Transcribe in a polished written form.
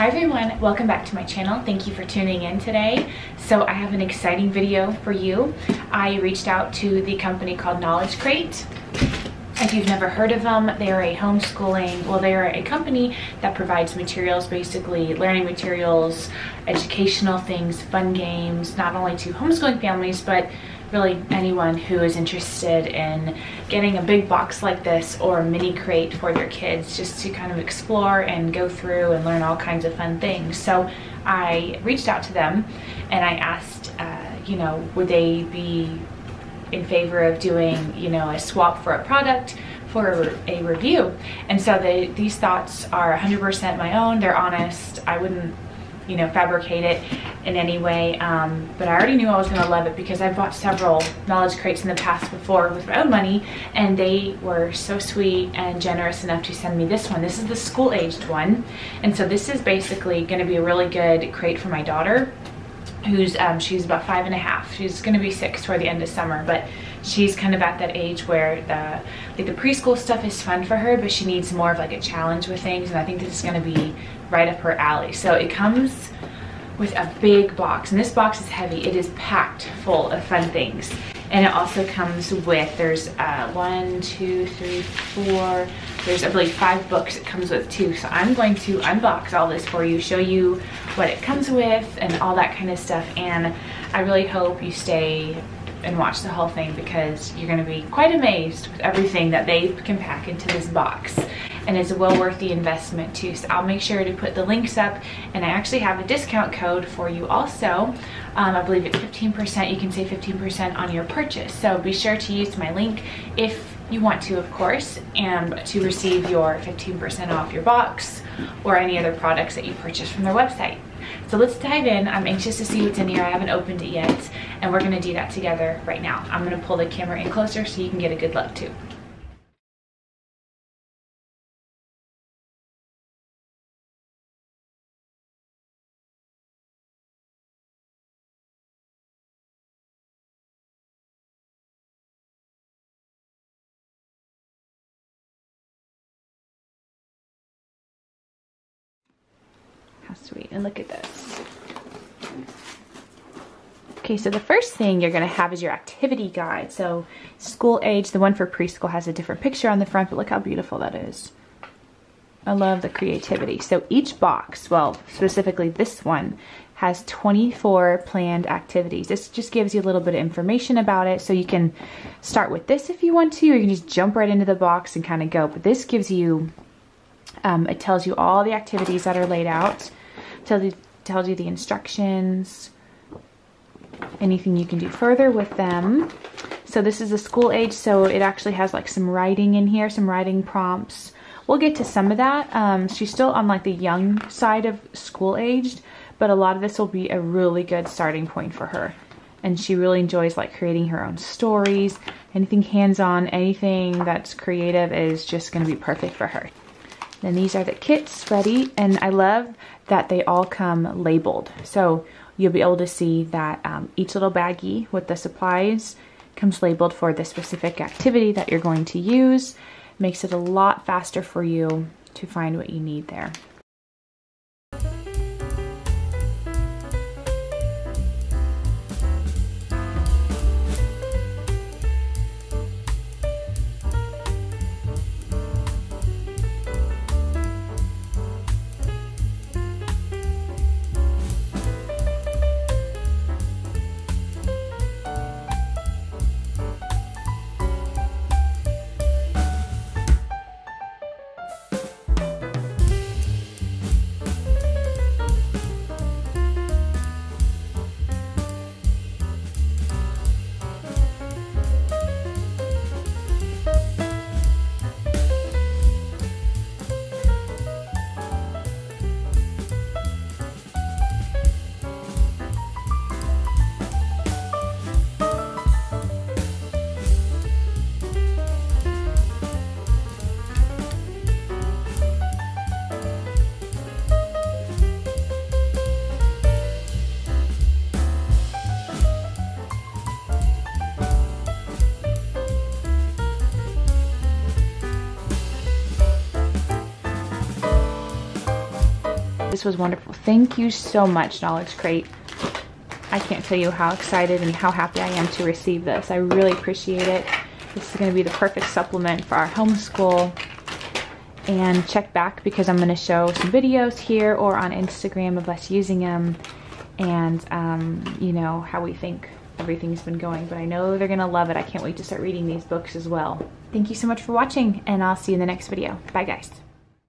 Hi everyone, welcome back to my channel. Thank you for tuning in today. So I have an exciting video for you. I reached out to the company called KnowledgeCrate. If you've never heard of them, they are a homeschooling, well, they are a company that provides materials, basically learning materials, educational things, fun games, not only to homeschooling families, but really anyone who is interested in getting a big box like this or a mini crate for their kids, just to kind of explore and go through and learn all kinds of fun things. So I reached out to them and I asked, would they be in favor of doing, a swap for a product for a review. And so these thoughts are 100% my own. They're honest. I wouldn't, fabricate it in any way. But I already knew I was going to love it because I bought several knowledge crates in the past before with my own money, and they were so sweet and generous enough to send me this one. This is the school-aged one. And so this is basically going to be a really good crate for my daughter, who's she's about 5.5. She's going to be 6 toward the end of summer, but she's kind of at that age where the preschool stuff is fun for her, but she needs more of like a challenge with things, and I think this is going to be right up her alley. So it comes with a big box, and this box is heavy. It is packed full of fun things. And it also comes with, there's 1, 2, 3, 4, there's I believe 5 books it comes with too. So I'm going to unbox all this for you, show you what it comes with and all that kind of stuff. And I really hope you stay and watch the whole thing, because you're gonna be quite amazed with everything that they can pack into this box. And it's well worth the investment too. So I'll make sure to put the links up, and I actually have a discount code for you also. I believe it's 15%. You can save 15% on your purchase. So be sure to use my link if you want to, of course, and to receive your 15% off your box or any other products that you purchase from their website. So let's dive in. I'm anxious to see what's in here. I haven't opened it yet, and we're gonna do that together right now. I'm gonna pull the camera in closer so you can get a good look too. How sweet, and look at this. Okay, so the first thing you're gonna have is your activity guide. So school age, the one for preschool has a different picture on the front, but look how beautiful that is. I love the creativity. So each box, well, specifically this one, has 24 planned activities. This just gives you a little bit of information about it. So you can start with this if you want to, or you can just jump right into the box and kind of go. But this gives you, it tells you all the activities that are laid out. Tells you the instructions, anything you can do further with them. So this is a school age, so it actually has like some writing in here, some writing prompts. We'll get to some of that. She's still on like the young side of school aged, but a lot of this will be a really good starting point for her. And she really enjoys like creating her own stories. Anything hands-on, anything that's creative is just going to be perfect for her. Then these are the kits ready, and I love that they all come labeled. So you'll be able to see that each little baggie with the supplies comes labeled for the specific activity that you're going to use. Makes it a lot faster for you to find what you need there. This was wonderful. Thank you so much, KnowledgeCrate. I can't tell you how excited and how happy I am to receive this. I really appreciate it. This is going to be the perfect supplement for our homeschool. And check back because I'm going to show some videos here or on Instagram of us using them and, you know, how we think everything's been going. But I know they're going to love it. I can't wait to start reading these books as well. Thank you so much for watching, and I'll see you in the next video. Bye, guys.